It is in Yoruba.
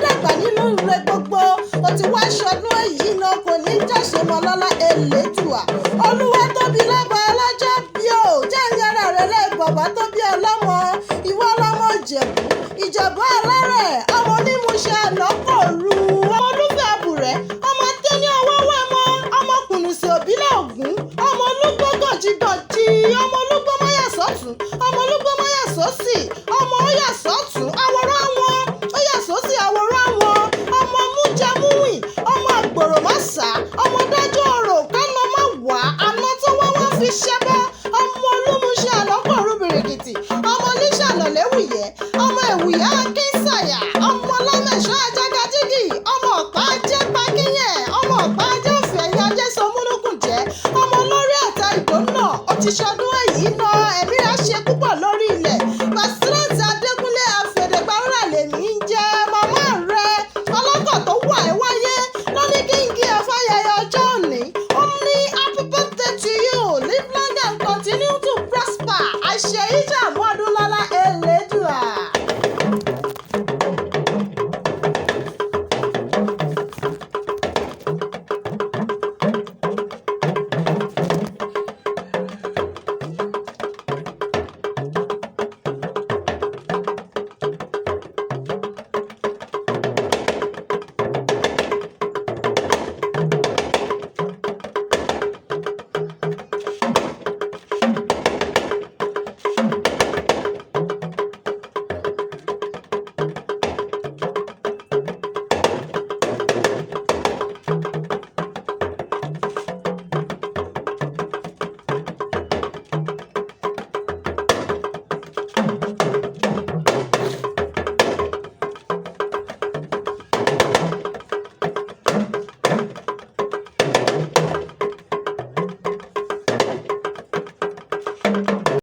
dàgbà nínú ire gbogbo ó ti wá ṣọdún èyí náà kò ní jáṣe mọ́ lọ́lá Elédùà. Olúwa tóbi lọ́ba ọlọ́jọ́ bí ó jẹ́ ìyára rẹ̀ lẹ́yìn bàbá tó bí ọlọ́mọ ìwọ ọlọ́mọ Ìjẹ̀bú alárẹ̀